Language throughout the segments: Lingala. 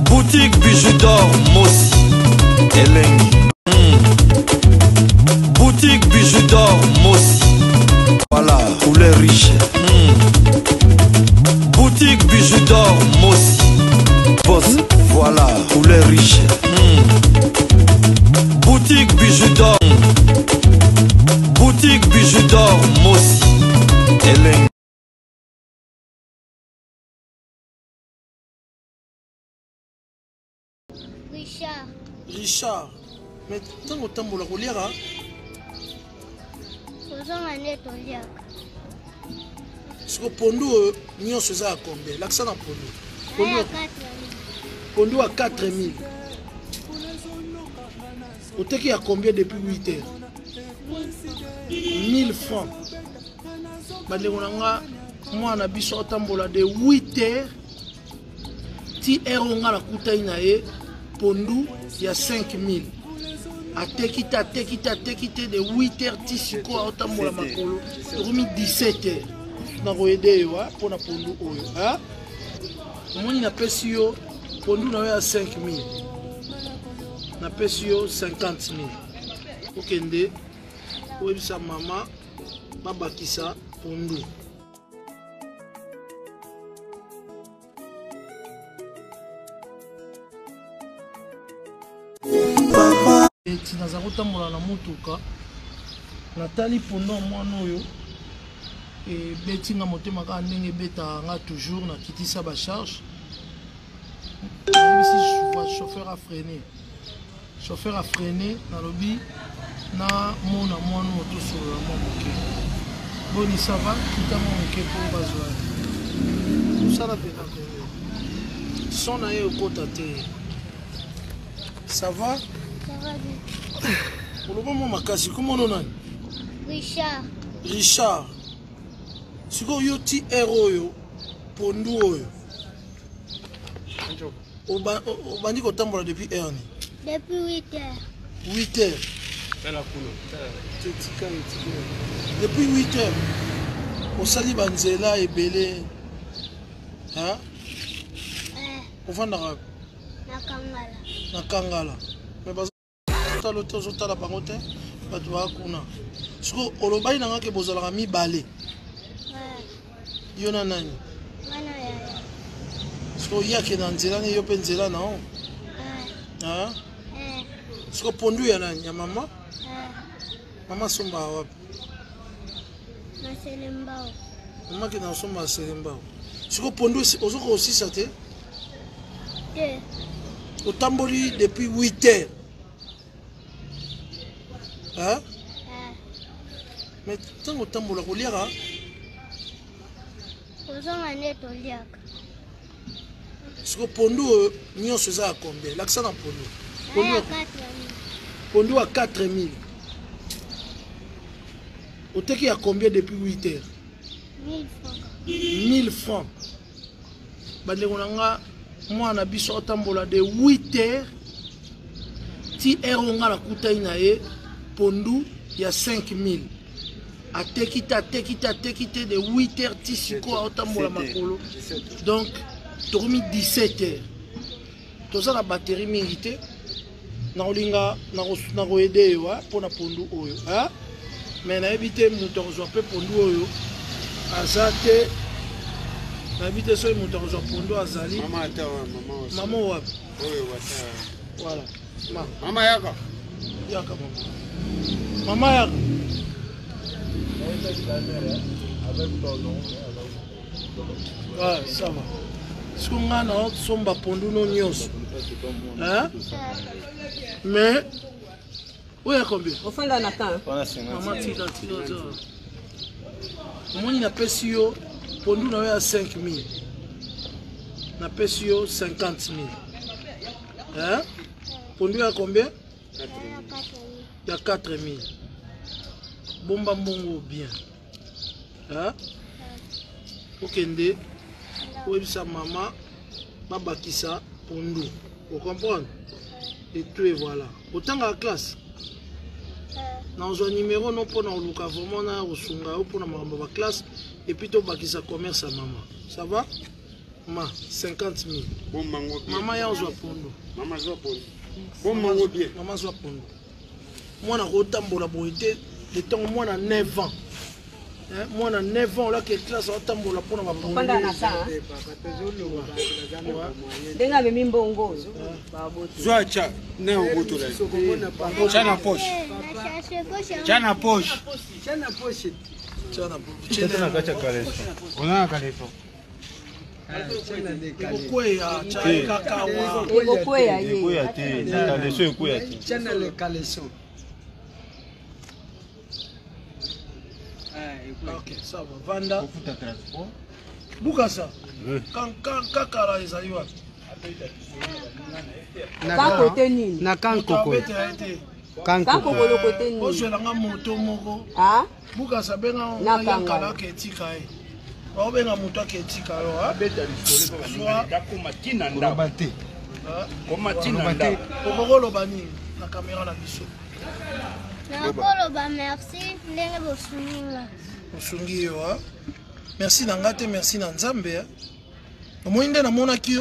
Boutique Bijou d'or Mossi Elengi. Boutique Bijou d'or Mossi. Voilà, couleur riche. Boutique Bijou d'or Mossi. Boss, voilà, couleur riche. Boutique Bijou d'or. Boutique Bijou d'or Mossi Elengi. Richard, mais tant autant pour la rouler, hein? Parce que Pondo, nous sommes à combien? L'accent à Pondo. Pondo à 4 000. Au temps qu'il y a combien depuis 8 heures? 1000 francs. Moi, on a bis au tambola de 8 heures. Si on a la coutaïnae, Pondo, il y a 5 000. A tekita de 8 heures, tisiko au tambola makolo. Remis 17 heures. Na roede yo pour na Pondo oyo. Hein? Moi, il a payé yo Pondo na ya 5 000. Na payé yo 50 000. Okende. Oui, sa maman, Baba Kissa, Pondo. Et si nous avons tambola na mutuka, Nathalie Pondo mwana oyo et beti nga motema ka ndenge beta nga toujours na kitisa ba charge. Ici chauffeur a freiné. Chauffeur a freiné na lobby. Na mona mwana moto sur la moke. Boni ça va, tout à moke pour bazwa. Tout ça la pena ko. Son na yo kota te. Ça va? Ça va bien. Pour le moment makasi comment on a? Richard. Richard. Siko yo ti héros yo Pondo yo. Obandi ko tambola depuis heure ni. Depuis 8 heures. 8 heures. Depuis 8 heures, on sali banzela et belé. Hein? On va dans la Kangala. Mais parce que l'autre jour, tu as la bangote, tu vas kuna. Parce que on va dire que vous allez mi balé. Yona nani. Parce que y a que dans Zela, il y a pas Zela non. Hein? Parce que Pondo ya nani, ya maman. Maman somba wapi? Na Selembao. Maman qui na somba Selembao. Siko Pondo ozoko aussi ça te? Au tamboli depuis 8 heures. Hein? Mais tant au tambola ko lira. Siko Pondo nyonso za combien? L'accent à Pondo. Pondo à 4 000. Au temps qu'il y a combien depuis 8 heures? 1000 francs. 1000 francs. Moi, on a bis au tambola de 8 heures. Si on a la coutaïnae, Pondo, il y a 5 000. A tekita de 8 heures, tisiko au tambola makolo. Donc, tu as mis 17 heures. Tout ça, la batterie mérite. Na olinga na roede yo pour na Pondo oyo. Hein? Mais na éviter moto rejoa pe Pondo oyo. Azate na éviter so moto rejoa Pondo azali. Maman ata maman. Maman wapi? Oyo wata. Voilà. Maman yaka. Yaka maman. Maman yaka. Avec ton nom. Ouais, ça va. Ce qu'on a na somba Pondo no nyonso. Hein? Mais, où est combien? Au fond, là, on attend. Maman, tira. Moi, il a payé Pondo na 5 000. Il a payé 50 000. Hein? Pondo il y a combien? Il y a 4 000. Bomba bongo bien. Hein? Okende. Oui, sa maman. Baba Kissa Pondo. Vous comprenez? Et tout et voilà. Autant à la classe. Dans un numéro, non pour nous vraiment na usunga pour na mamba classe et puis to bakisa commerce à maman. Ça va? Ma 50 000. Bon mango bien. Maman ya ozwa pondo. Maman zo pondo. Bon mango bien. Maman ozwa pondo. Mwana kotambola boye te de temps mwana 9 ans. Mwana 9 ans là que classe otambola pona ba pondo. Panda na sa. Denga mimi mbongo. Zoacha na obuto la. Chana poche. Chana poche. Chana poche. Chana kacha kaleso. Ona kaleso. Kokwea cha kakawa. Kokwea ye. Kokwea te. Kaleso ekoya te. Chana le kaleso. Ok, ça va. Vanda. Kufuta transport. Bukasa. Kakara ezali wapi? Kako te nini? Na kankoko. Kako bolo kote nini? Ozwelanga moto moko. Ah? Bukasa benga yakala ke etika ye. Obenga moto ke etika yo, ha? Beta lisolo. Dakoma tinanda. Robate. Koma tinanda. Okoloba nini na caméra na biso? Nakoloba merci ndenge bosuninga. Osungi yo, ha? Merci na ngate, merci na Nzambe, ha? Omoinde namonaki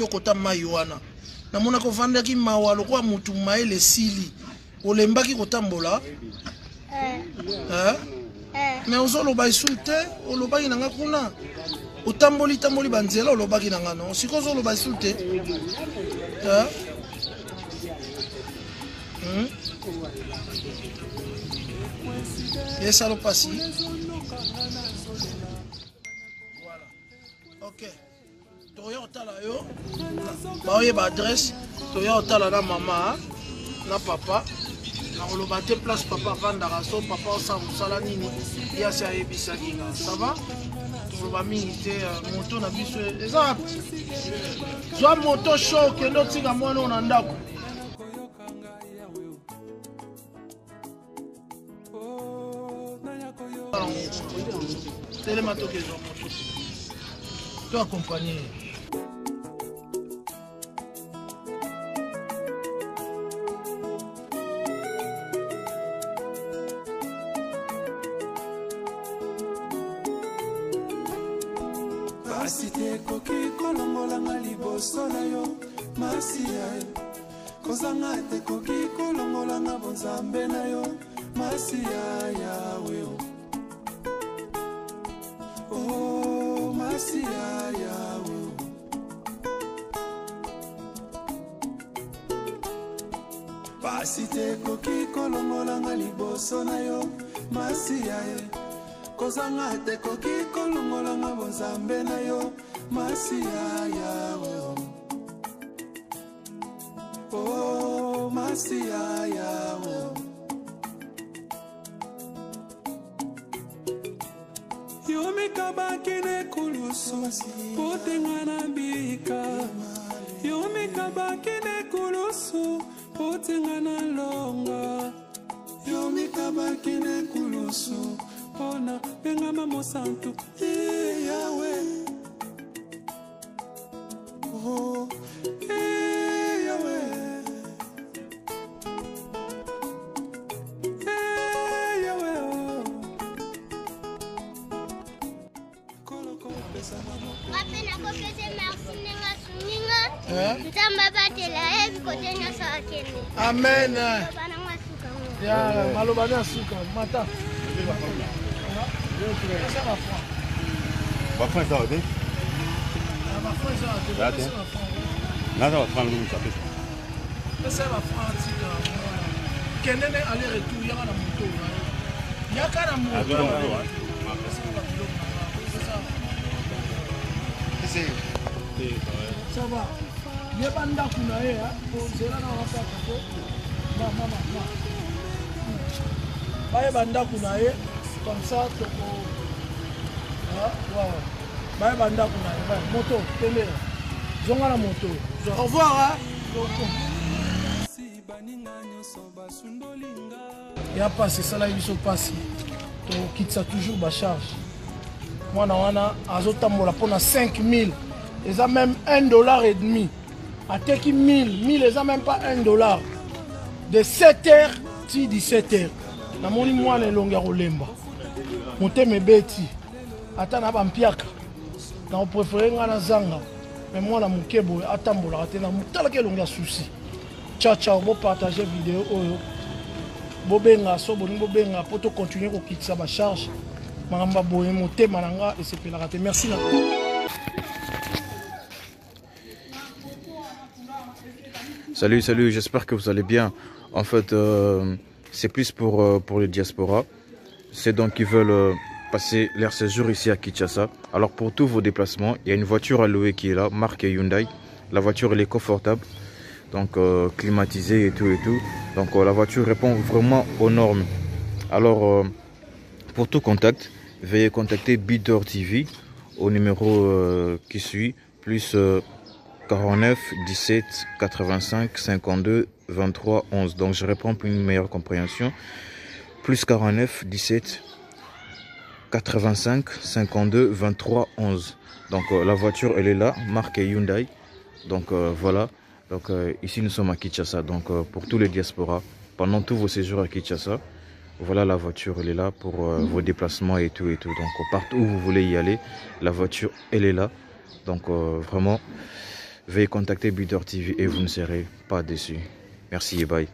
yo kota mai wana. Namonaki ovandaki mawa lokwa mutu mai lesili. Olembaki kotambola. Mais ozoloba isunte, olobaki nanga kuna. Otamboli banzela olobaki nanga no. Siko ozoloba isunte. Yes, allô passi. Voilà. Ok. Toya otala yo. Baoye ba adresse. Toya otala na mama, na papa. Na olobate place papa vandaka so papa osala nini. Ya sa ebisa kinga. Ça va? Toloba mingi te moto na biso. Eza. Zwa moto show kendo tinga mwana na ndako. Telema toke zo moto. Tu accompagner. Asite koki kolongolanga liboso na yo masiya kozanga te koki kolongolanga bonzambe na yo masiya yawe oh masiya yawe Asite koki kolongolanga liboso na yo masiya kozanga te koki kolongolanga bonzambe na yo masiya yawe oh masiya yawe yo mikabaki ne kulusu potenga na bika yo mikabaki ne kulusu potenga na longa yo mikabaki ne kulusu Ona benga mosantu Yahweh Oh Yahweh Yahweh Apena kopese merci nenga suninga Nzamba batela ebi kote nyasa akene Amen Ya maloba na suka mata Bafin ça va Nada va prendre une tapette. Ça va prendre Kenene aller retour ya na moto. Ya kana moto. Ça va. Ye banda kuna ye ha. Zela na wapaka ko. Mama. Baye banda kuna ye. Comme ça, toko. Ah, wow. Bye banda kuna ye. Moto, télé. Zonga la moto. Au revoir, hein. Ya passé ça là il se passe. To quitte ça toujours ba charge. Moi na wana azotambola pona 5000. Ils ont même $1.50. À teki 1000, ils ont même pas $1. De 7h à 17h. Na moni mwana elonga kolemba. Moteme beti. Ata na bampiaka. na préféré ngana zanga mais moi na mukebo atambola te na mutala ke longa souci ciao ciao bo partager vidéo oyo bo benga so bo benga poto continuer ko kitsa ba charge mangamba boye motema nanga et c'est pelaka te merci na Salut, j'espère que vous allez bien. En fait, c'est plus pour les diasporas. C'est donc qui veulent passer leur séjour ici à Kinshasa. Alors pour tous vos déplacements, il y a une voiture à louer qui est là, marque Hyundai. La voiture elle est confortable, donc climatisée et tout. Donc la voiture répond vraiment aux normes. Alors pour tout contact, veuillez contacter Bidor TV au numéro qui suit, plus 49 17 85 52 23 11. Donc je réponds pour une meilleure compréhension. Plus 49 17 85 52 23 11. Donc la voiture elle est là, marque Hyundai. Donc voilà. Donc ici nous sommes à Kinshasa. Donc pour tous les diasporas, pendant tous vos séjours à Kinshasa, voilà la voiture elle est là pour vos déplacements et tout. Donc partout où vous voulez y aller, la voiture elle est là. Donc vraiment, veuillez contacter Bidor TV et vous ne serez pas déçus. Merci et bye.